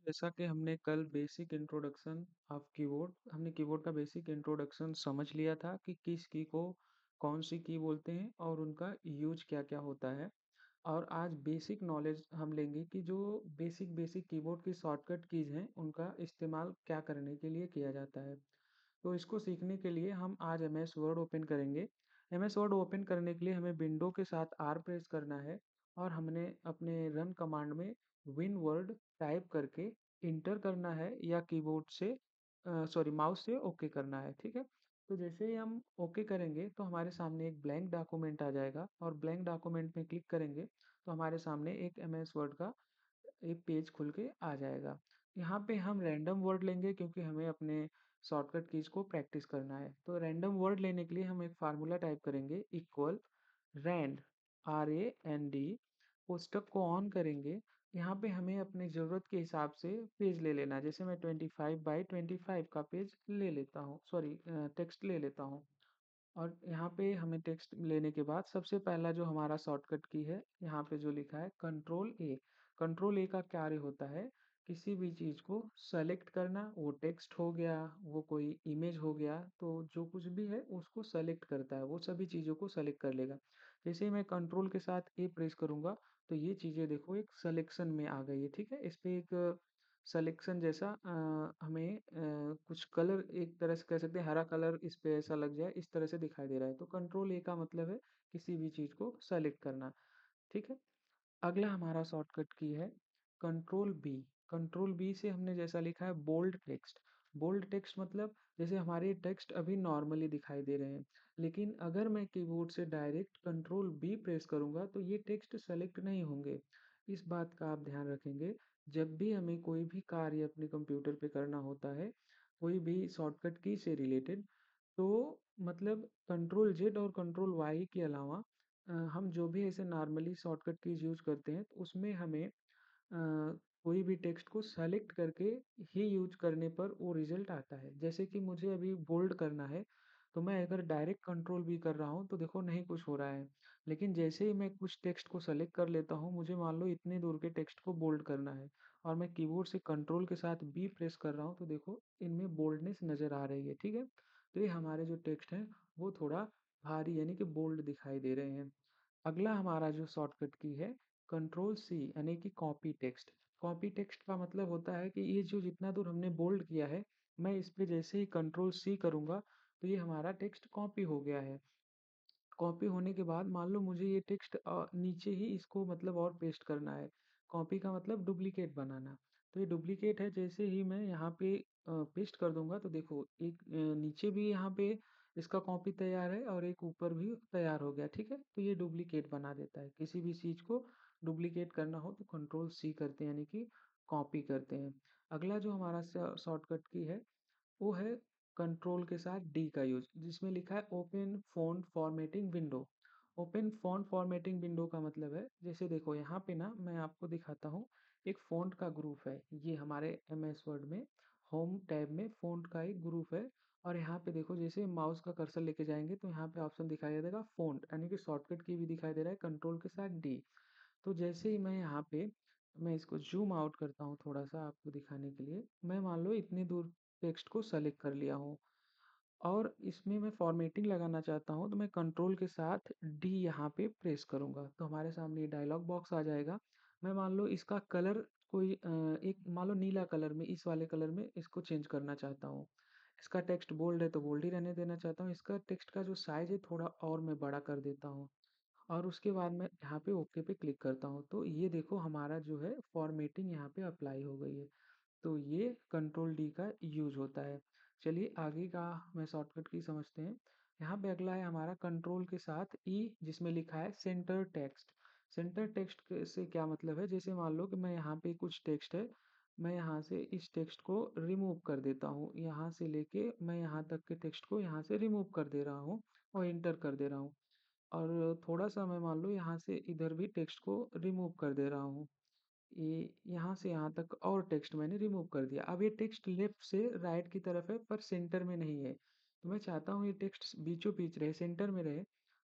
जैसा कि हमने कल बेसिक इंट्रोडक्शन ऑफ कीबोर्ड हमने कीबोर्ड का बेसिक इंट्रोडक्शन समझ लिया था कि किस की को कौन सी की बोलते हैं और उनका यूज क्या क्या होता है। और आज बेसिक नॉलेज हम लेंगे कि जो बेसिक बेसिक कीबोर्ड की शॉर्टकट कीज हैं उनका इस्तेमाल क्या करने के लिए किया जाता है। तो इसको सीखने के लिए हम आज एम एस वर्ड ओपन करेंगे। एम एस वर्ड ओपन करने के लिए हमें विंडो के साथ आर प्रेस करना है और हमने अपने रन कमांड में विन वर्ड टाइप करके इंटर करना है या कीबोर्ड से सॉरी माउस से ओके करना है। ठीक है। तो जैसे ही हम ओके करेंगे तो हमारे सामने एक ब्लैंक डॉक्यूमेंट आ जाएगा और ब्लैंक डॉक्यूमेंट में क्लिक करेंगे तो हमारे सामने एक एम एस वर्ड का एक पेज खुल के आ जाएगा। यहाँ पे हम रैंडम वर्ड लेंगे क्योंकि हमें अपने शॉर्टकट कीज को प्रैक्टिस करना है। तो रैंडम वर्ड लेने के लिए हम एक फार्मूला टाइप करेंगे इक्वल रैंड RAND कोष्टक को ऑन करेंगे। यहाँ पे हमें अपनी ज़रूरत के हिसाब से पेज ले लेना है। जैसे मैं 25 बाई 25 का पेज ले लेता हूँ, सॉरी टेक्स्ट ले लेता हूँ। और यहाँ पे हमें टेक्स्ट लेने के बाद सबसे पहला जो हमारा शॉर्टकट की है यहाँ पे जो लिखा है कंट्रोल A। कंट्रोल A का कार्य होता है किसी भी चीज़ को सेलेक्ट करना, वो टेक्स्ट हो गया, वो कोई इमेज हो गया, तो जो कुछ भी है उसको सेलेक्ट करता है, वो सभी चीज़ों को सेलेक्ट कर लेगा। जैसे ही मैं कंट्रोल के साथ A प्रेस करूँगा तो ये चीज़ें देखो एक सिलेक्शन में आ गई है। ठीक है। इस पे एक सिलेक्शन जैसा हमें कुछ कलर एक तरह से कह सकते हैं हरा कलर इस पे ऐसा लग जाए इस तरह से दिखाई दे रहा है। तो कंट्रोल A का मतलब है किसी भी चीज़ को सेलेक्ट करना। ठीक है। अगला हमारा शॉर्टकट की है कंट्रोल बी। कंट्रोल बी से हमने जैसा लिखा है बोल्ड टेक्स्ट। बोल्ड टेक्स्ट मतलब जैसे हमारे टेक्स्ट अभी नॉर्मली दिखाई दे रहे हैं, लेकिन अगर मैं कीबोर्ड से डायरेक्ट कंट्रोल बी प्रेस करूंगा तो ये टेक्स्ट सेलेक्ट नहीं होंगे। इस बात का आप ध्यान रखेंगे जब भी हमें कोई भी कार्य अपने कंप्यूटर पे करना होता है, कोई भी शॉर्टकट की से रिलेटेड, तो मतलब कंट्रोल जेड और कंट्रोल वाई के अलावा हम जो भी ऐसे नॉर्मली शॉर्टकट कीज यूज करते हैं तो उसमें हमें कोई भी टेक्स्ट को सेलेक्ट करके ही यूज करने पर वो रिजल्ट आता है। जैसे कि मुझे अभी बोल्ड करना है तो मैं अगर डायरेक्ट कंट्रोल भी कर रहा हूँ तो देखो नहीं कुछ हो रहा है, लेकिन जैसे ही मैं कुछ टेक्स्ट को सेलेक्ट कर लेता हूँ, मुझे मान लो इतने दूर के टेक्स्ट को बोल्ड करना है और मैं कीबोर्ड से कंट्रोल के साथ बी प्रेस कर रहा हूँ तो देखो इनमें बोल्डनेस नज़र आ रही है। ठीक है। तो ये हमारे जो टेक्स्ट हैं वो थोड़ा भारी यानी कि बोल्ड दिखाई दे रहे हैं। अगला हमारा जो शॉर्टकट की है कंट्रोल सी यानी कि कॉपी टेक्स्ट। कॉपी टेक्स्ट का मतलब होता है कि ये जो जितना दूर हमने बोल्ड किया है, मैं इस पे जैसे ही कंट्रोल सी करूंगा तो ये हमारा टेक्स्ट कॉपी हो गया है। कॉपी होने के बाद मान लो मुझे ये टेक्स्ट नीचे ही इसको मतलब और पेस्ट करना है। कॉपी का मतलब डुप्लीकेट बनाना। तो ये डुप्लीकेट है, जैसे ही मैं यहाँ पे पेस्ट कर दूंगा तो देखो एक नीचे भी यहाँ पे इसका कॉपी तैयार है और एक ऊपर भी तैयार हो गया। ठीक है। तो ये डुप्लीकेट बना देता है। किसी भी चीज को डुप्लीकेट करना हो तो कंट्रोल सी करते हैं यानी कि कॉपी करते हैं। अगला जो हमारा शॉर्टकट की है वो है कंट्रोल के साथ डी का यूज, जिसमें लिखा है open font formatting window. Open font formatting window का मतलब है जैसे देखो यहाँ पे ना मैं आपको दिखाता हूँ, एक फॉन्ट का ग्रुप है ये हमारे एम एस वर्ड में होम टैब में फॉन्ट का एक ग्रुप है। और यहाँ पे देखो जैसे माउस का कर्सर लेके जाएंगे तो यहाँ पे ऑप्शन दिखाई दे देगा फॉन्ट यानी कि शॉर्टकट की भी दिखाई दे रहा है कंट्रोल के साथ डी। तो जैसे ही मैं यहाँ पे मैं इसको जूम आउट करता हूँ थोड़ा सा आपको दिखाने के लिए, मैं मान लो इतनी दूर टेक्स्ट को सेलेक्ट कर लिया हूँ और इसमें मैं फॉर्मेटिंग लगाना चाहता हूँ तो मैं कंट्रोल के साथ डी यहाँ पे प्रेस करूँगा तो हमारे सामने ये डायलॉग बॉक्स आ जाएगा। मैं मान लो इसका कलर कोई एक मान लो नीला कलर में इस वाले कलर में इसको चेंज करना चाहता हूँ। इसका टेक्स्ट बोल्ड है तो बोल्ड ही रहने देना चाहता हूँ। इसका टेक्स्ट का जो साइज है थोड़ा और मैं बड़ा कर देता हूँ और उसके बाद मैं यहाँ पे ओके पे क्लिक करता हूँ तो ये देखो हमारा जो है फॉर्मेटिंग यहाँ पे अप्लाई हो गई है। तो ये कंट्रोल डी का यूज होता है। चलिए आगे का मैं शॉर्टकट की समझते हैं। यहाँ पे अगला है हमारा कंट्रोल के साथ ई, जिसमें लिखा है सेंटर टेक्स्ट। सेंटर टेक्स्ट से क्या मतलब है, जैसे मान लो कि मैं यहाँ पे कुछ टेक्स्ट है, मैं यहाँ से इस टेक्स्ट को रिमूव कर देता हूँ, यहाँ से लेके मैं यहाँ तक के टेक्स्ट को यहाँ से रिमूव कर दे रहा हूँ और इंटर कर दे रहा हूँ। और थोड़ा सा मैं मान लो यहाँ से इधर भी टेक्स्ट को रिमूव कर दे रहा हूँ, ये यहाँ से यहाँ तक और टेक्स्ट मैंने रिमूव कर दिया। अब ये टेक्स्ट लेफ्ट से राइट की तरफ है पर सेंटर में नहीं है, तो मैं चाहता हूँ ये टेक्स्ट बीचों बीच रहे, सेंटर में रहे।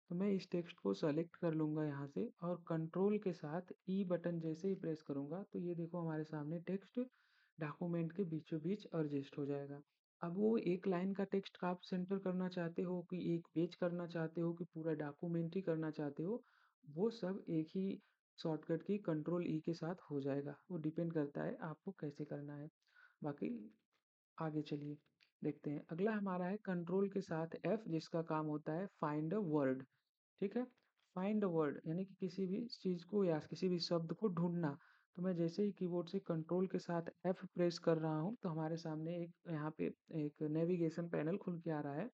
तो मैं इस टेक्स्ट को सेलेक्ट कर लूँगा यहाँ से और कंट्रोल के साथ ई बटन जैसे ही प्रेस करूँगा तो ये देखो हमारे सामने टेक्स्ट डॉक्यूमेंट के बीचों बीच एडजस्ट हो जाएगा। अब वो एक लाइन का टेक्स्ट का आप सेंटर करना चाहते हो कि एक पेज करना चाहते हो कि पूरा डॉक्यूमेंट ही करना चाहते हो, वो सब एक ही शॉर्टकट की कंट्रोल ई के साथ हो जाएगा। वो डिपेंड करता है आपको कैसे करना है। बाकी आगे चलिए देखते हैं। अगला हमारा है कंट्रोल के साथ एफ, जिसका काम होता है फाइंड अ वर्ड। ठीक है, फाइंड अ वर्ड यानी कि किसी भी चीज को या किसी भी शब्द को ढूंढना। तो मैं जैसे ही कीबोर्ड से कंट्रोल के साथ एफ प्रेस कर रहा हूँ तो हमारे सामने एक यहाँ पे एक नेविगेशन पैनल खुल के आ रहा है।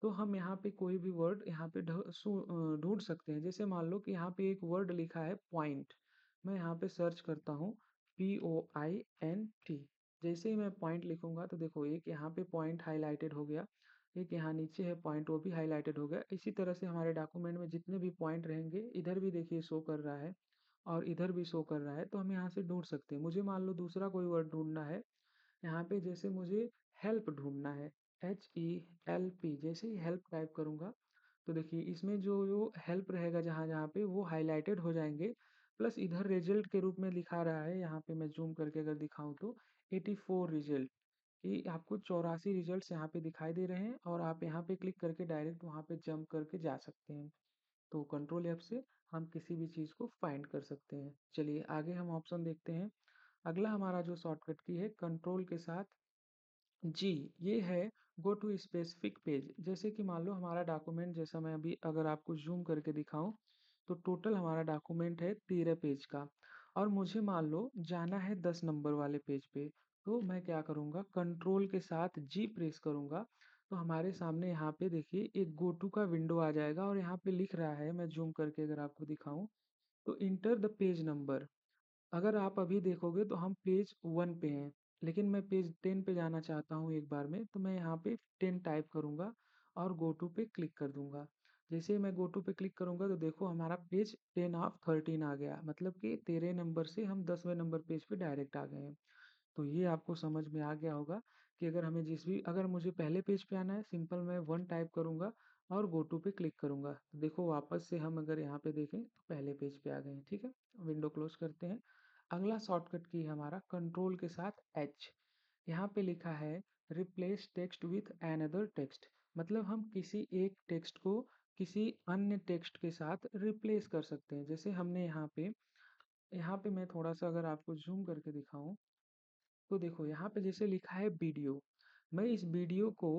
तो हम यहाँ पे कोई भी वर्ड यहाँ पे ढूंढ सकते हैं। जैसे मान लो कि यहाँ पे एक वर्ड लिखा है पॉइंट, मैं यहाँ पे सर्च करता हूँ POINT। जैसे ही मैं पॉइंट लिखूंगा तो देखो एक यहाँ पे पॉइंट हाईलाइटेड हो गया, एक यहाँ नीचे है पॉइंट वो भी हाईलाइटेड हो गया। इसी तरह से हमारे डॉक्यूमेंट में जितने भी पॉइंट रहेंगे, इधर भी देखिए शो कर रहा है और इधर भी शो कर रहा है, तो हम यहाँ से ढूंढ सकते हैं। मुझे मान लो दूसरा कोई वर्ड ढूंढना है, यहाँ पे जैसे मुझे हेल्प ढूंढना है, HELP। जैसे ही हेल्प टाइप करूंगा तो देखिए इसमें जो जो हेल्प रहेगा जहाँ जहाँ पे वो हाईलाइटेड हो जाएंगे। प्लस इधर रिजल्ट के रूप में दिखा रहा है, यहाँ पे मैं जूम करके अगर दिखाऊं तो 84 रिजल्ट, कि आपको 84 रिजल्ट्स यहाँ पे दिखाई दे रहे हैं और आप यहाँ पे क्लिक करके डायरेक्ट वहाँ पे जंप करके जा सकते हैं। तो कंट्रोल ऐप से हम किसी भी चीज़ को फाइंड कर सकते हैं। चलिए आगे हम ऑप्शन देखते हैं। अगला हमारा जो शॉर्टकट की है कंट्रोल के साथ जी, ये है गो टू स्पेसिफिक पेज। जैसे कि मान लो हमारा डॉक्यूमेंट, जैसा मैं अभी अगर आपको जूम करके दिखाऊं तो टोटल हमारा डॉक्यूमेंट है 13 पेज का, और मुझे मान लो जाना है 10 नंबर वाले पेज पे। तो मैं क्या करूँगा, कंट्रोल के साथ जी प्रेस करूँगा तो हमारे सामने यहाँ पे देखिए एक गो टू का विंडो आ जाएगा और यहाँ पे लिख रहा है, मैं जूम करके अगर आपको दिखाऊं तो इंटर द पेज नंबर। अगर आप अभी देखोगे तो हम पेज 1 पे हैं, लेकिन मैं पेज 10 पे जाना चाहता हूँ एक बार में, तो मैं यहाँ पे 10 टाइप करूँगा और गो टू पे क्लिक कर दूंगा। जैसे ही मैं गो टू पे क्लिक करूँगा तो देखो हमारा पेज 10 ऑफ 13 आ गया, मतलब कि 13 नंबर से हम 10वें नंबर पेज पे डायरेक्ट आ गए हैं। तो ये आपको समझ में आ गया होगा कि अगर हमें अगर मुझे पहले पेज पे आना है, सिंपल मैं 1 टाइप करूँगा और गो टू पे क्लिक करूँगा। तो देखो वापस से हम अगर यहाँ पे देखें तो पहले पेज पे आ गए हैं। ठीक है, विंडो क्लोज करते हैं। अगला शॉर्टकट की है हमारा कंट्रोल के साथ एच। यहाँ पे लिखा है replace text with another text, मतलब हम किसी एक टेक्स्ट को किसी अन्य टेक्स्ट के साथ रिप्लेस कर सकते हैं। जैसे हमने यहाँ पे मैं थोड़ा सा अगर आपको जूम करके दिखाऊं तो देखो यहाँ पे जैसे लिखा है वीडियो, मैं इस वीडियो को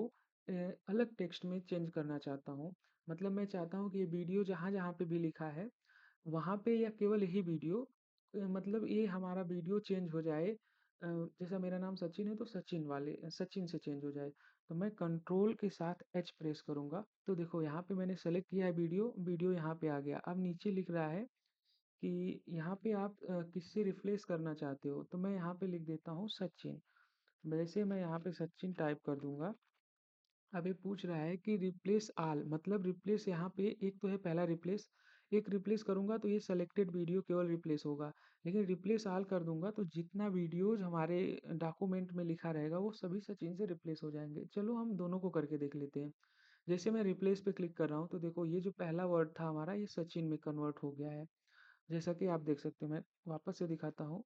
अलग टेक्स्ट में चेंज करना चाहता हूँ। मतलब मैं चाहता हूँ कि ये वीडियो जहाँ जहाँ पे भी लिखा है वहाँ पे, या केवल यही वीडियो, मतलब ये हमारा वीडियो चेंज हो जाए। जैसा मेरा नाम सचिन है तो सचिन वाले सचिन से चेंज हो जाए। तो मैं कंट्रोल के साथ एच प्रेस करूंगा तो देखो यहाँ पे मैंने सेलेक्ट किया है वीडियो, वीडियो यहाँ पे आ गया। अब नीचे लिख रहा है कि यहाँ पे आप किससे रिप्लेस करना चाहते हो, तो मैं यहाँ पे लिख देता हूँ सचिन। वैसे मैं यहाँ पे सचिन टाइप कर दूंगा। अब ये पूछ रहा है कि रिप्लेस आल, मतलब रिप्लेस यहाँ पे एक तो है पहला रिप्लेस, एक रिप्लेस करूंगा तो ये सेलेक्टेड वीडियो केवल रिप्लेस होगा। लेकिन रिप्लेस आल कर दूंगा तो जितना वीडियोज हमारे डॉक्यूमेंट में लिखा रहेगा वो सभी सचिन से रिप्लेस हो जाएंगे। चलो हम दोनों को करके देख लेते हैं। जैसे मैं रिप्लेस पे क्लिक कर रहा हूँ तो देखो ये जो पहला वर्ड था हमारा ये सचिन में कन्वर्ट हो गया है। जैसा कि आप देख सकते हैं, मैं वापस से दिखाता हूँ।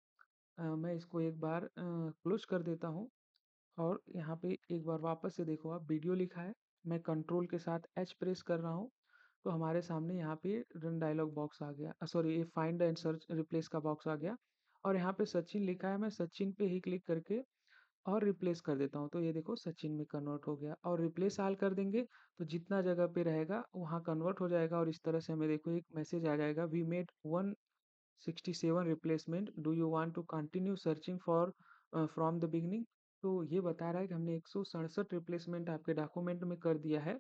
मैं इसको एक बार क्लोज कर देता हूँ और यहाँ पे एक बार वापस से देखो, आप वीडियो लिखा है, मैं कंट्रोल के साथ एच प्रेस कर रहा हूँ तो हमारे सामने यहाँ पे रन डायलॉग बॉक्स आ गया, सॉरी ये फाइंड एंड सर्च रिप्लेस का बॉक्स आ गया। और यहाँ पे सचिन लिखा है, मैं सचिन पे ही क्लिक करके और रिप्लेस कर देता हूँ तो ये देखो सचिन में कन्वर्ट हो गया। और रिप्लेस आल कर देंगे तो जितना जगह पे रहेगा वहाँ कन्वर्ट हो जाएगा और इस तरह से हमें देखो एक मैसेज आ जाएगा, we made 167 replacement, do you want to continue searching for from the beginning. तो ये बता रहा है कि हमने 167 रिप्लेसमेंट आपके डॉक्यूमेंट में कर दिया है।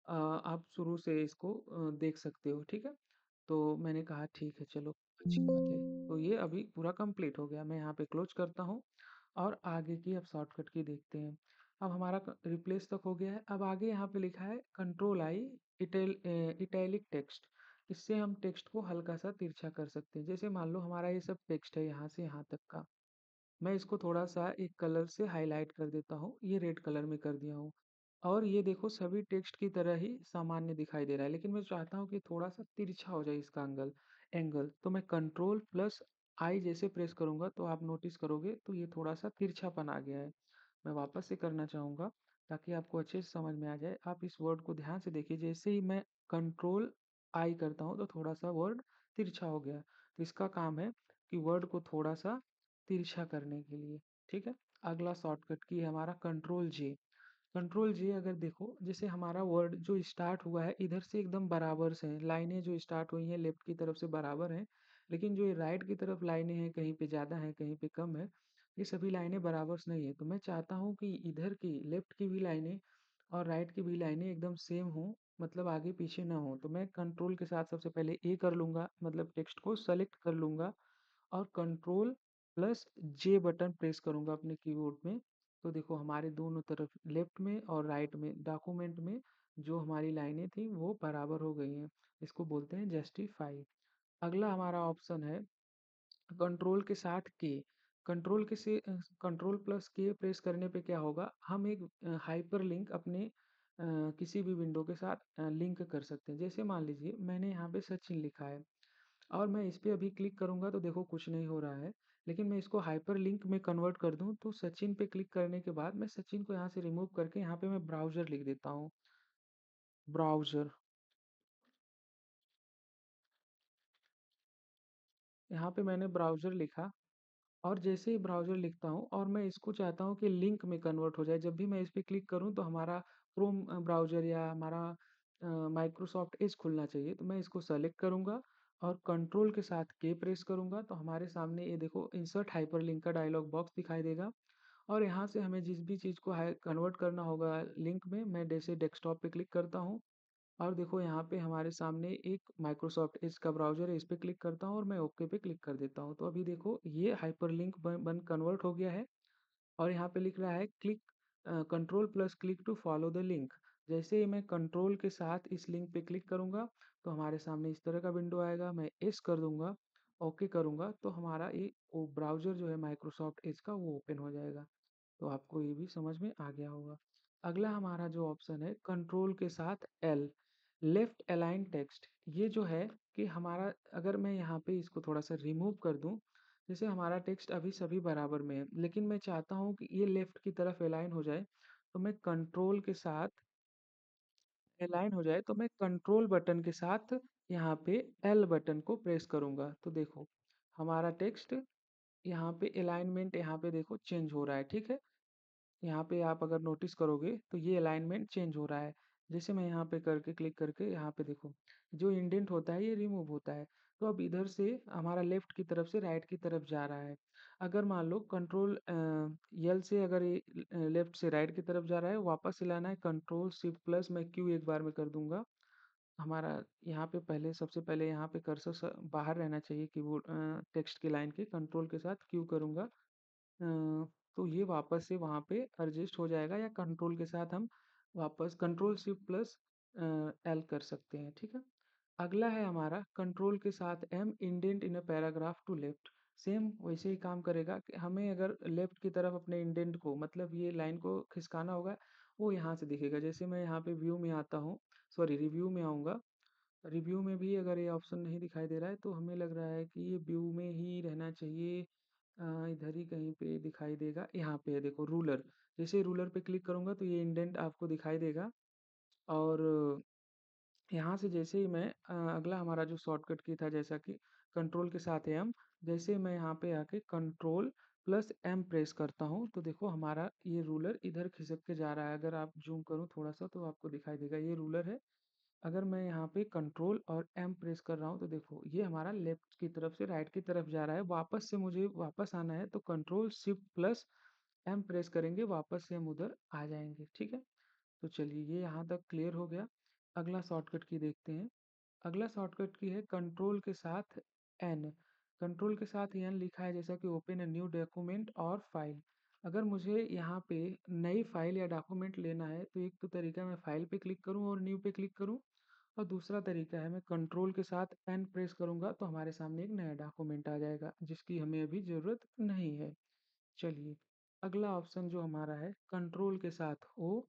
आप शुरू से इसको देख सकते हो। ठीक है, तो मैंने कहा ठीक है चलो अच्छी बात है। तो ये अभी पूरा कंप्लीट हो गया, मैं यहाँ पे क्लोज करता हूँ और आगे की अब शॉर्टकट की देखते हैं। अब हमारा रिप्लेस तक हो गया है। अब आगे यहाँ पे लिखा है कंट्रोल आई इटैलिक टेक्स्ट। इससे हम टेक्स्ट को हल्का सा तिरछा कर सकते हैं। जैसे मान लो हमारा ये सब टेक्स्ट है यहाँ से यहाँ तक का, मैं इसको थोड़ा सा एक कलर से हाईलाइट कर देता हूँ, ये रेड कलर में कर दिया हूँ। और ये देखो सभी टेक्स्ट की तरह ही सामान्य दिखाई दे रहा है, लेकिन मैं चाहता हूँ कि थोड़ा सा तिरछा हो जाए इसका एंगल एंगल तो मैं कंट्रोल प्लस आई जैसे प्रेस करूँगा तो आप नोटिस करोगे तो ये थोड़ा-सा तिरछापन आ गया है। मैं वापस से करना चाहूँगा ताकि आपको अच्छे से समझ में आ जाए। आप इस वर्ड को ध्यान से देखिए, जैसे ही मैं कंट्रोल आई करता हूँ तो थोड़ा-सा वर्ड तिरछा हो गया। तो इसका काम है कि वर्ड को थोड़ा-सा तिरछा करने के लिए, ठीक है? अगला शॉर्टकट की है हमारा कंट्रोल जे। कंट्रोल जे अगर देखो, जैसे हमारा वर्ड जो स्टार्ट हुआ है इधर से एकदम बराबर से है, लाइनें जो स्टार्ट हुई हैं लेफ्ट की तरफ से बराबर हैं, लेकिन जो ये राइट की तरफ लाइनें हैं कहीं पे ज़्यादा हैं कहीं पे कम है, ये सभी लाइनें बराबर से नहीं है। तो मैं चाहता हूँ कि इधर की लेफ्ट की भी लाइनें और राइट की भी लाइनें एकदम सेम हों, मतलब आगे पीछे ना हो। तो मैं कंट्रोल के साथ सबसे पहले ए कर लूँगा, मतलब टेक्स्ट को सेलेक्ट कर लूँगा और कंट्रोल प्लस जे बटन प्रेस करूंगा अपने कीबोर्ड में। तो देखो हमारे दोनों तरफ लेफ्ट में और राइट में डॉक्यूमेंट में जो हमारी लाइनें थी वो बराबर हो गई हैं। इसको बोलते हैं जस्टिफाई। अगला हमारा ऑप्शन है कंट्रोल के साथ के। कंट्रोल प्लस के प्रेस करने पे क्या होगा, हम एक हाइपर लिंक अपने किसी भी विंडो के साथ लिंक कर सकते हैं। जैसे मान लीजिए मैंने यहाँ पे सचिन लिखा है और मैं इस पे अभी क्लिक करूंगा तो देखो कुछ नहीं हो रहा है, लेकिन मैं इसको हाइपर लिंक में कन्वर्ट कर दूं तो सचिन पे क्लिक करने के बाद मैं सचिन को यहाँ से रिमूव करके यहाँ पे मैं ब्राउजर लिख देता हूँ। ब्राउजर, यहाँ पे मैंने ब्राउजर लिखा और जैसे ही ब्राउजर लिखता हूँ और मैं इसको चाहता हूँ कि लिंक में कन्वर्ट हो जाए, जब भी मैं इस पे क्लिक करूँ तो हमारा क्रोम ब्राउजर या हमारा माइक्रोसॉफ्ट एज खुलना चाहिए। तो मैं इसको सेलेक्ट करूँगा और कंट्रोल के साथ के प्रेस करूँगा तो हमारे सामने ये देखो इंसर्ट हाइपरलिंक का डायलॉग बॉक्स दिखाई देगा। और यहाँ से हमें जिस भी चीज़ को कन्वर्ट करना होगा लिंक में, मैं जैसे डेस्कटॉप पे क्लिक करता हूँ और देखो यहाँ पे हमारे सामने एक माइक्रोसॉफ्ट एज का ब्राउज़र है, इस पे क्लिक करता हूँ और मैं ओके पे क्लिक कर देता हूँ। तो अभी देखो ये हाइपरलिंक बन कन्वर्ट हो गया है और यहाँ पे लिख रहा है click control plus click to follow the link. जैसे ही मैं कंट्रोल के साथ इस लिंक पे क्लिक करूँगा तो हमारे सामने इस तरह का विंडो आएगा। मैं एस कर दूंगा, ओके करूँगा तो हमारा ये वो ब्राउज़र जो है माइक्रोसॉफ्ट एज का वो ओपन हो जाएगा। तो आपको ये भी समझ में आ गया होगा। अगला हमारा जो ऑप्शन है कंट्रोल के साथ एल, लेफ्ट अलाइन टेक्स्ट। ये जो है कि हमारा, अगर मैं यहाँ पे इसको थोड़ा सा रिमूव कर दूं, जैसे हमारा टेक्स्ट अभी सभी बराबर में है लेकिन मैं चाहता हूँ कि ये लेफ्ट की तरफ अलाइन हो जाए, तो मैं कंट्रोल के साथ अलाइन हो जाए तो मैं कंट्रोल बटन के साथ यहाँ पे एल बटन को प्रेस करूंगा। तो देखो हमारा टेक्स्ट यहाँ पे अलाइनमेंट यहाँ पे देखो चेंज हो रहा है, ठीक है? यहाँ पे आप अगर नोटिस करोगे तो ये अलाइनमेंट चेंज हो रहा है। जैसे मैं यहाँ पे करके क्लिक करके यहाँ पे देखो जो इंडेंट होता है ये रिमूव होता है। तो अब इधर से हमारा लेफ्ट की तरफ से राइट की तरफ जा रहा है। अगर मान लो कंट्रोल यल से अगर ये लेफ्ट से राइट की तरफ जा रहा है, वापस से लाना है कंट्रोल शिफ्ट प्लस मैं क्यू एक बार में कर दूंगा। हमारा यहाँ पे पहले सबसे पहले यहाँ पे कर्सर बाहर रहना चाहिए कीबोर्ड टेक्स्ट की लाइन के, कंट्रोल के साथ क्यू करूंगा तो ये वापस से वहाँ पे एडजस्ट हो जाएगा, या कंट्रोल के साथ हम वापस कंट्रोल शिफ्ट प्लस एल कर सकते हैं, ठीक है? अगला है हमारा कंट्रोल के साथ M, indent in a paragraph to left. Same वैसे ही काम करेगा कि हमें अगर लेफ्ट की तरफ अपने इंडेंट को, मतलब ये लाइन को खिसकाना होगा, वो यहाँ से दिखेगा। जैसे मैं यहाँ पे व्यू में आता हूँ, सॉरी रिव्यू में आऊँगा, रिव्यू में भी अगर ये ऑप्शन नहीं दिखाई दे रहा है तो हमें लग रहा है कि ये व्यू में ही रहना चाहिए। इधर ही कहीं पे दिखाई देगा, यहाँ पे है देखो रूलर। जैसे रूलर पे क्लिक करूंगा तो ये इंडेंट आपको दिखाई देगा। और यहाँ से जैसे ही मैं अगला हमारा जो शॉर्टकट की था जैसा कि कंट्रोल के साथ एम, जैसे मैं यहाँ पे आके कंट्रोल प्लस एम प्रेस करता हूँ तो देखो हमारा ये रूलर इधर खिसक के जा रहा है। अगर आप जूम करूँ थोड़ा सा तो आपको दिखाई देगा ये रूलर है। अगर मैं यहाँ पे कंट्रोल और एम प्रेस कर रहा हूँ तो देखो ये हमारा लेफ्ट की तरफ से राइट की तरफ जा रहा है। वापस से मुझे वापस आना है तो control shift plus M press करेंगे, वापस से हम उधर आ जाएंगे, ठीक है? तो चलिए ये यहाँ तक क्लियर हो गया। अगला शॉर्टकट की देखते हैं। अगला शॉर्टकट की है कंट्रोल के साथ एन। कंट्रोल के साथ एन लिखा है जैसा कि ओपन ए न्यू डॉक्यूमेंट और फाइल। अगर मुझे यहाँ पे नई फाइल या डॉक्यूमेंट लेना है तो एक तो तरीका मैं फाइल पे क्लिक करूँ और न्यू पे क्लिक करूँ, और दूसरा तरीका है मैं कंट्रोल के साथ एन प्रेस करूंगा तो हमारे सामने एक नया डॉक्यूमेंट आ जाएगा जिसकी हमें अभी ज़रूरत नहीं है। चलिए अगला ऑप्शन जो हमारा है कंट्रोल के साथ ओ,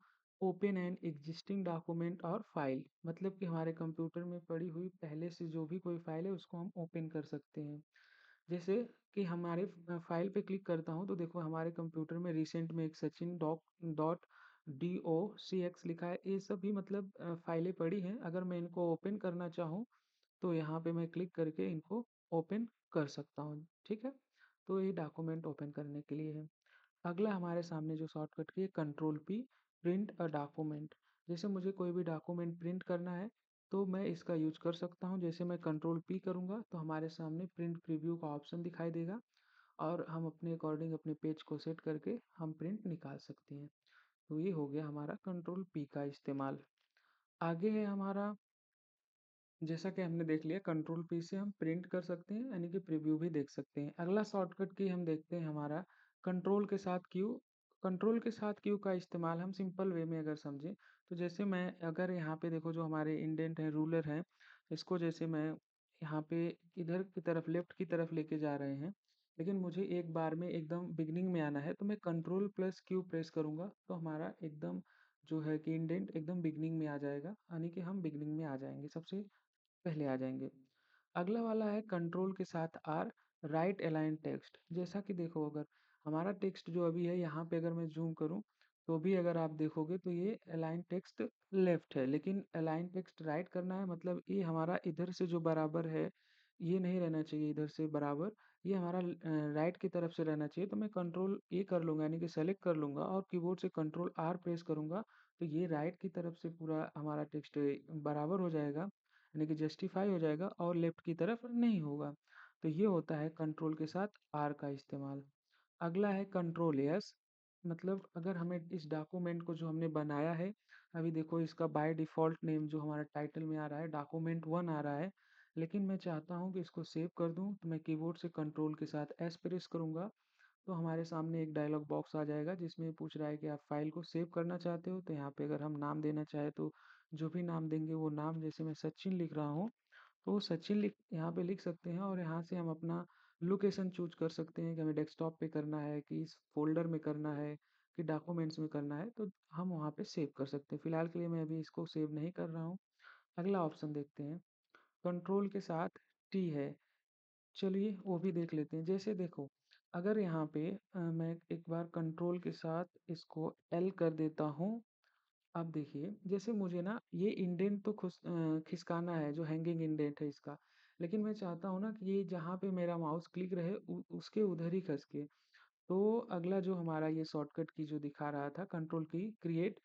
ओपन एन एग्जिस्टिंग डॉक्यूमेंट और फाइल, मतलब कि हमारे कंप्यूटर में पड़ी हुई पहले से जो भी कोई फाइल है उसको हम ओपन कर सकते हैं। जैसे कि हमारे फाइल पे क्लिक करता हूँ तो देखो हमारे कंप्यूटर में रिसेंट में एक सचिन .docx लिखा है। ये सभी मतलब फाइलें पड़ी हैं। अगर मैं इनको ओपन करना चाहूँ तो यहाँ पे मैं क्लिक करके इनको ओपन कर सकता हूँ, ठीक है। तो ये डॉक्यूमेंट ओपन करने के लिए है। अगला हमारे सामने जो शॉर्टकट की है control P, print a document. जैसे मुझे कोई भी डॉक्यूमेंट प्रिंट करना है तो मैं इसका यूज कर सकता हूँ। जैसे मैं कंट्रोल पी करूँगा तो हमारे सामने प्रिंट प्रीव्यू का ऑप्शन दिखाई देगा और हम अपने अकॉर्डिंग अपने पेज को सेट करके हम प्रिंट निकाल सकते हैं। तो ये हो गया हमारा कंट्रोल पी का इस्तेमाल। आगे है हमारा, जैसा कि हमने देख लिया कंट्रोल पी से हम प्रिंट कर सकते हैं यानी कि प्रीव्यू भी देख सकते हैं। अगला शॉर्टकट की हम देखते हैं हमारा कंट्रोल के साथ क्यू। कंट्रोल के साथ क्यू का इस्तेमाल हम सिंपल वे में अगर समझें तो जैसे मैं अगर यहाँ पे देखो जो हमारे इंडेंट है रूलर है, इसको जैसे मैं यहाँ पे इधर की तरफ लेफ्ट की तरफ लेके जा रहे हैं, लेकिन मुझे एक बार में एकदम बिगनिंग में आना है तो मैं कंट्रोल प्लस क्यू प्रेस करूंगा तो हमारा एकदम जो है कि इंडेंट एकदम बिगनिंग में आ जाएगा, यानी कि हम बिगनिंग में आ जाएंगे, सबसे पहले आ जाएंगे। अगला वाला है कंट्रोल के साथ आर, राइट अलाइन टेक्स्ट। जैसा कि देखो अगर हमारा टेक्स्ट जो अभी है यहाँ पे अगर मैं जूम करूँ तो भी अगर आप देखोगे तो ये अलाइन टेक्स्ट लेफ्ट है, लेकिन अलाइन टेक्स्ट राइट करना है, मतलब ये हमारा इधर से जो बराबर है ये नहीं रहना चाहिए इधर से बराबर, ये हमारा राइट की तरफ से रहना चाहिए। तो मैं कंट्रोल ए कर लूंगा यानी कि सेलेक्ट कर लूंगा और कीबोर्ड से कंट्रोल आर प्रेस करूंगा तो ये राइट की तरफ से पूरा हमारा टेक्स्ट बराबर हो जाएगा, यानी कि जस्टिफाई हो जाएगा और लेफ्ट की तरफ नहीं होगा। तो ये होता है कंट्रोल के साथ आर का इस्तेमाल। अगला है कंट्रोल यस, मतलब अगर हमें इस डॉक्यूमेंट को जो हमने बनाया है, अभी देखो इसका बाय डिफॉल्ट नेम जो हमारा टाइटल में आ रहा है डॉक्यूमेंट वन आ रहा है, लेकिन मैं चाहता हूँ कि इसको सेव कर दूँ तो मैं कीबोर्ड से कंट्रोल के साथ एस प्रेस करूँगा तो हमारे सामने एक डायलॉग बॉक्स आ जाएगा जिसमें पूछ रहा है कि आप फाइल को सेव करना चाहते हो। तो यहाँ पे अगर हम नाम देना चाहे तो जो भी नाम देंगे वो नाम, जैसे मैं सचिन लिख रहा हूँ तो वो सचिन लिख यहाँ पे लिख सकते हैं और यहाँ से हम अपना लोकेशन चूज कर सकते हैं कि हमें डेस्कटॉप पे करना है कि इस फोल्डर में करना है कि डॉक्यूमेंट्स में करना है, तो हम वहाँ पे सेव कर सकते हैं। फिलहाल के लिए मैं अभी इसको सेव नहीं कर रहा हूँ। अगला ऑप्शन देखते हैं, कंट्रोल के साथ टी है। चलिए वो भी देख लेते हैं। जैसे देखो अगर यहाँ पे मैं एक बार कंट्रोल के साथ इसको एल कर देता हूँ। अब देखिए जैसे मुझे ना ये इंडेंट तो खिसकाना है जो हैंगिंग इंडेंट है इसका, लेकिन मैं चाहता हूँ ना कि ये जहाँ पे मेरा माउस क्लिक रहे उसके उधर ही खसके। तो अगला जो हमारा ये शॉर्टकट की जो दिखा रहा था कंट्रोल की क्रिएट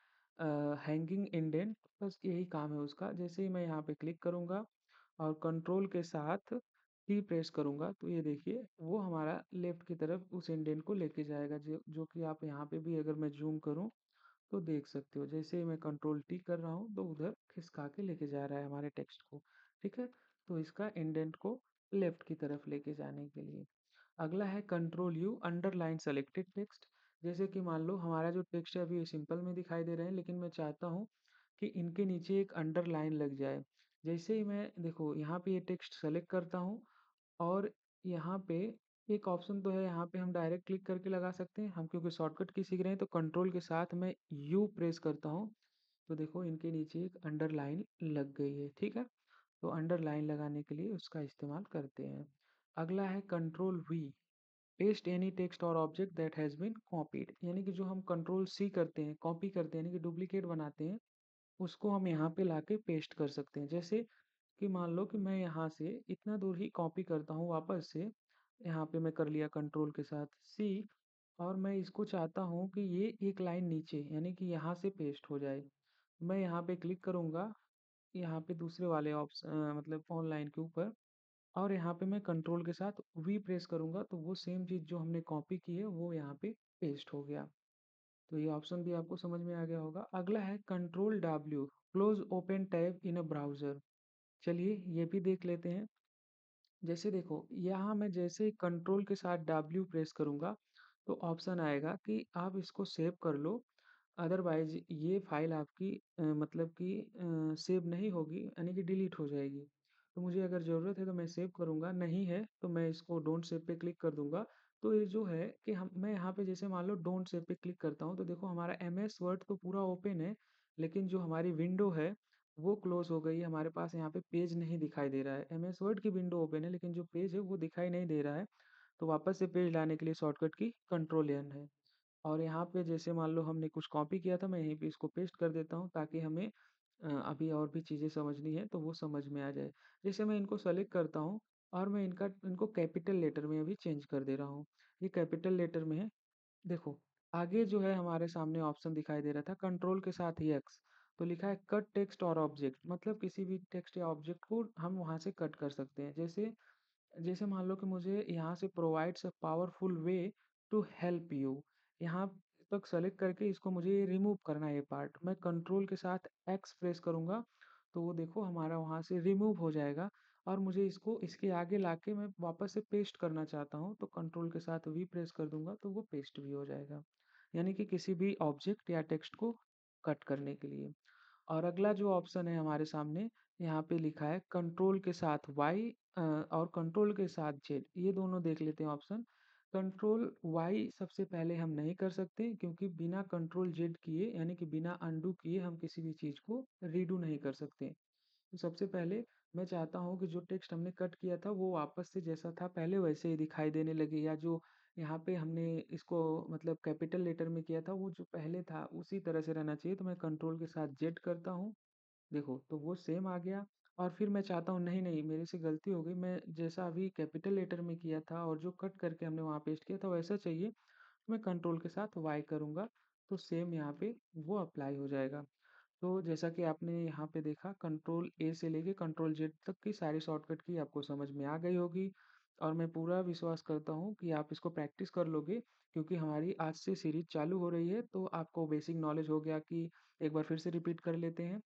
हैंगिंग इंडेंट, बस यही काम है उसका। जैसे ही मैं यहाँ पे क्लिक करूँगा और कंट्रोल के साथ टी प्रेस करूँगा तो ये देखिए वो हमारा लेफ्ट की तरफ उस इंडेंट को लेके जाएगा, जो जो कि आप यहाँ पे भी अगर मैं जूम करूँ तो देख सकते हो। जैसे ही मैं कंट्रोल टी कर रहा हूँ तो उधर खिसका के लेके जा रहा है हमारे टेक्स्ट को, ठीक है। तो इसका इंडेंट को लेफ्ट की तरफ लेके जाने के लिए। अगला है control you, underline selected text. जैसे कि मान लो हमारा जो टेक्स्ट है अभी सिंपल में दिखाई दे रहे हैं, लेकिन मैं चाहता हूँ कि इनके नीचे एक अंडरलाइन लग जाए। जैसे ही मैं देखो यहाँ पे ये टेक्स्ट सेलेक्ट करता हूँ और यहाँ पे एक ऑप्शन तो है, यहाँ पे हम डायरेक्ट क्लिक करके लगा सकते हैं। हम क्योंकि शॉर्टकट की सीख रहे हैं तो कंट्रोल के साथ मैं यू प्रेस करता हूँ तो देखो इनके नीचे एक अंडरलाइन लग गई है, ठीक है। तो अंडरलाइन लगाने के लिए उसका इस्तेमाल करते हैं। अगला है control V, paste any text और object that has been copied. यानी कि जो हम कंट्रोल सी करते हैं कॉपी करते हैं यानी कि डुप्लीकेट बनाते हैं, उसको हम यहाँ पे लाके पेस्ट कर सकते हैं। जैसे कि मान लो कि मैं यहाँ से इतना दूर ही कॉपी करता हूँ वापस से, यहाँ पे मैं कर लिया कंट्रोल के साथ सी और मैं इसको चाहता हूँ कि ये एक लाइन नीचे यानी कि यहाँ से पेस्ट हो जाए। मैं यहाँ पे क्लिक करूँगा, यहाँ पे दूसरे वाले ऑप्शन मतलब ऑनलाइन के ऊपर, और यहाँ पे मैं कंट्रोल के साथ वी प्रेस करूँगा तो वो सेम चीज़ जो हमने कॉपी की है वो यहाँ पे पेस्ट हो गया। तो ये ऑप्शन भी आपको समझ में आ गया होगा। अगला है control W, close open tab इन अ ब्राउज़र। चलिए ये भी देख लेते हैं। जैसे देखो यहाँ मैं जैसे ही कंट्रोल के साथ डब्ल्यू प्रेस करूँगा तो ऑप्शन आएगा कि आप इसको सेव कर लो, अदरवाइज ये फाइल आपकी मतलब कि सेव नहीं होगी यानी कि डिलीट हो जाएगी। तो मुझे अगर ज़रूरत है तो मैं सेव करूँगा, नहीं है तो मैं इसको डोंट सेव पे क्लिक कर दूंगा। तो ये जो है कि हम मैं यहाँ पे जैसे मान लो डोंट सेव पे क्लिक करता हूँ तो देखो हमारा एम एस वर्ड तो पूरा ओपन है, लेकिन जो हमारी विंडो है वो क्लोज़ हो गई है, हमारे पास यहाँ पे पेज नहीं दिखाई दे रहा है। एमएस वर्ड की विंडो ओपन है लेकिन जो पेज है वो दिखाई नहीं दे रहा है। तो वापस से पेज लाने के लिए शॉर्टकट की कंट्रोल एन है। और यहाँ पे जैसे मान लो हमने कुछ कॉपी किया था, मैं यहीं पे इसको पेस्ट कर देता हूँ ताकि हमें अभी और भी चीज़ें समझनी है तो वो समझ में आ जाए। जैसे मैं इनको सेलेक्ट करता हूँ और मैं इनको कैपिटल लेटर में अभी चेंज कर दे रहा हूँ। ये कैपिटल लेटर में है। देखो, आगे जो है हमारे सामने ऑप्शन दिखाई दे रहा था कंट्रोल के साथ ही एक्स, तो लिखा है कट टेक्स्ट और ऑब्जेक्ट, मतलब किसी भी टेक्स्ट या ऑब्जेक्ट को हम वहाँ से कट कर सकते हैं। जैसे जैसे मान लो कि मुझे यहाँ से provides a powerful way to help you, यहाँ तक सेलेक्ट करके इसको मुझे रिमूव करना है ये पार्ट। मैं कंट्रोल के साथ एक्स प्रेस करूँगा तो वो देखो हमारा वहाँ से रिमूव हो जाएगा। और मुझे इसको इसके आगे लाके मैं वापस से पेस्ट करना चाहता हूँ तो कंट्रोल के साथ वी प्रेस कर दूंगा तो वो पेस्ट भी हो जाएगा। यानी कि किसी भी ऑब्जेक्ट या टेक्स्ट को कट करने के लिए। और अगला जो ऑप्शन है हमारे सामने, यहाँ पे लिखा है कंट्रोल के साथ वाई और कंट्रोल के साथ जेड, ये दोनों देख लेते हैं ऑप्शन। कंट्रोल वाई सबसे पहले हम नहीं कर सकते क्योंकि बिना कंट्रोल जेड किए यानी कि बिना अनडू किए हम किसी भी चीज़ को रीडू नहीं कर सकते। तो सबसे पहले मैं चाहता हूँ कि जो टेक्स्ट हमने कट किया था वो वापस से जैसा था पहले वैसे ही दिखाई देने लगे, या जो यहाँ पे हमने इसको मतलब कैपिटल लेटर में किया था वो जो पहले था उसी तरह से रहना चाहिए। तो मैं कंट्रोल के साथ जेड करता हूँ, देखो तो वो सेम आ गया। और फिर मैं चाहता हूँ नहीं नहीं मेरे से गलती हो गई, मैं जैसा अभी कैपिटल लेटर में किया था और जो कट करके हमने वहाँ पेस्ट किया था वैसा चाहिए, तो मैं कंट्रोल के साथ वाई करूँगा तो सेम यहाँ पे वो अप्लाई हो जाएगा। तो जैसा कि आपने यहाँ पे देखा कंट्रोल ए से लेके कंट्रोल जेड तक की सारी शॉर्टकट की आपको समझ में आ गई होगी। और मैं पूरा विश्वास करता हूँ कि आप इसको प्रैक्टिस कर लोगे क्योंकि हमारी आज से सीरीज चालू हो रही है तो आपको बेसिक नॉलेज हो गया कि एक बार फिर से रिपीट कर लेते हैं।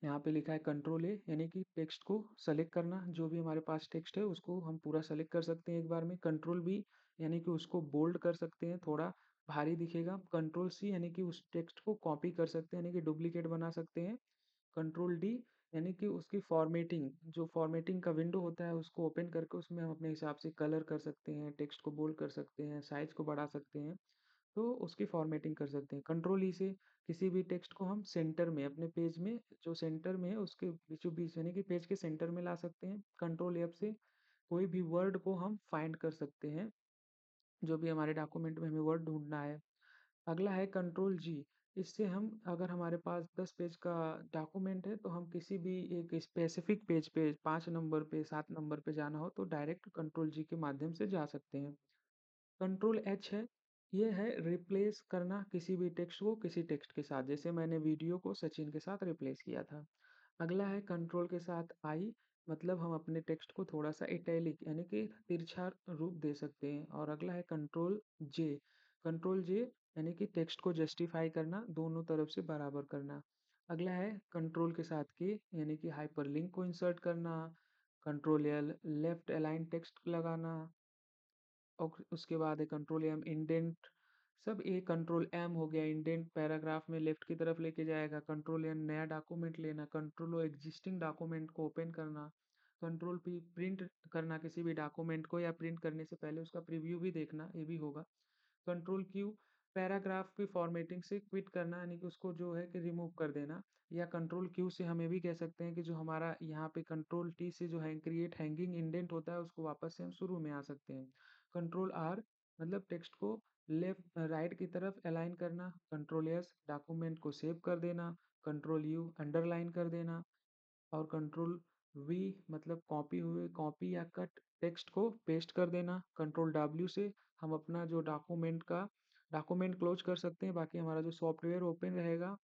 यहाँ पे लिखा है कंट्रोल ए यानी कि टेक्स्ट को सेलेक्ट करना, जो भी हमारे पास टेक्स्ट है उसको हम पूरा सेलेक्ट कर सकते हैं एक बार में। कंट्रोल बी यानी कि उसको बोल्ड कर सकते हैं, थोड़ा भारी दिखेगा। कंट्रोल सी यानी कि उस टेक्स्ट को कॉपी कर सकते हैं यानी कि डुप्लीकेट बना सकते हैं। कंट्रोल डी यानी कि उसकी फॉर्मेटिंग, जो फॉर्मेटिंग का विंडो होता है उसको ओपन करके उसमें हम अपने हिसाब से कलर कर सकते हैं, टेक्स्ट को बोल्ड कर सकते हैं, साइज को बढ़ा सकते हैं, तो उसकी फॉर्मेटिंग कर सकते हैं। कंट्रोल ई से किसी भी टेक्स्ट को हम सेंटर में अपने पेज में जो सेंटर में है उसके बीचों बीच यानी कि पेज के सेंटर में ला सकते हैं। कंट्रोल एफ से कोई भी वर्ड को हम फाइंड कर सकते हैं, जो भी हमारे डॉक्यूमेंट में हमें वर्ड ढूंढना है। अगला है कंट्रोल जी, इससे हम अगर हमारे पास 10 पेज का डॉक्यूमेंट है तो हम किसी भी एक स्पेसिफिक पेज पे 5 नंबर पे 7 नंबर पे जाना हो तो डायरेक्ट कंट्रोल जी के माध्यम से जा सकते हैं। कंट्रोल एच है, ये है रिप्लेस करना किसी भी टेक्स्ट को किसी टेक्स्ट के साथ, जैसे मैंने वीडियो को सचिन के साथ रिप्लेस किया था। अगला है कंट्रोल के साथ आई, मतलब हम अपने टेक्स्ट को थोड़ा सा इटैलिक यानी कि तिरछा रूप दे सकते हैं। और अगला है कंट्रोल जे, कंट्रोल जे यानी कि टेक्स्ट को जस्टिफाई करना, दोनों तरफ से बराबर करना। अगला है कंट्रोल के साथ के यानी कि हाइपरलिंक को इंसर्ट करना। Control L left align text लगाना। और उसके बाद है कंट्रोल एम इंडेंट, सब ए कंट्रोल एम हो गया इंडेंट, पैराग्राफ में लेफ्ट की तरफ लेके जाएगा। कंट्रोल एन नया डॉक्यूमेंट लेना। कंट्रोल ओ एग्जिस्टिंग डॉक्यूमेंट को ओपन करना। कंट्रोल पी प्रिंट करना किसी भी डॉक्यूमेंट को, या प्रिंट करने से पहले उसका प्रीव्यू भी देखना, ये भी होगा। कंट्रोल क्यू पैराग्राफ की फॉर्मेटिंग से क्विट करना यानी कि उसको जो है कि रिमूव कर देना। या कंट्रोल क्यू से हम ये भी कह सकते हैं कि जो हमारा यहाँ पे कंट्रोल टी से जो है क्रिएट हैंगिंग इंडेंट होता है उसको वापस से हम शुरू में आ सकते हैं। कंट्रोल आर मतलब टेक्स्ट को लेफ्ट राइट की तरफ अलाइन करना। कंट्रोल एस डॉक्यूमेंट को सेव कर देना। कंट्रोल यू अंडरलाइन कर देना। और कंट्रोल वी मतलब कॉपी हुए कॉपी या कट टेक्स्ट को पेस्ट कर देना। कंट्रोल डब्ल्यू से हम अपना जो डॉक्यूमेंट क्लोज कर सकते हैं, बाकी हमारा जो सॉफ्टवेयर ओपन रहेगा।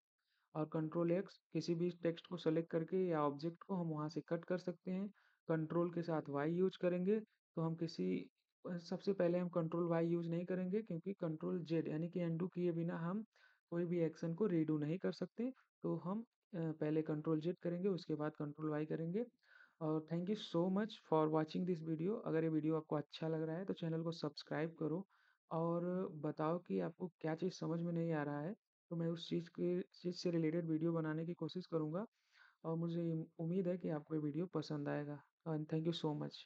और कंट्रोल एक्स किसी भी टेक्स्ट को सेलेक्ट करके या ऑब्जेक्ट को हम वहाँ से कट कर सकते हैं। कंट्रोल के साथ वाई यूज करेंगे तो हम किसी सबसे पहले हम कंट्रोल वाई यूज नहीं करेंगे क्योंकि कंट्रोल जेड यानी कि अनडू किए बिना हम कोई भी एक्शन को रीडू नहीं कर सकते। तो हम पहले कंट्रोल जेड करेंगे उसके बाद कंट्रोल वाई करेंगे। और thank you so much for watching this video. अगर ये वीडियो आपको अच्छा लग रहा है तो चैनल को सब्सक्राइब करो और बताओ कि आपको क्या चीज़ समझ में नहीं आ रहा है, तो मैं उस चीज़ से रिलेटेड वीडियो बनाने की कोशिश करूँगा। और मुझे उम्मीद है कि आपको ये वीडियो पसंद आएगा। And thank you so much.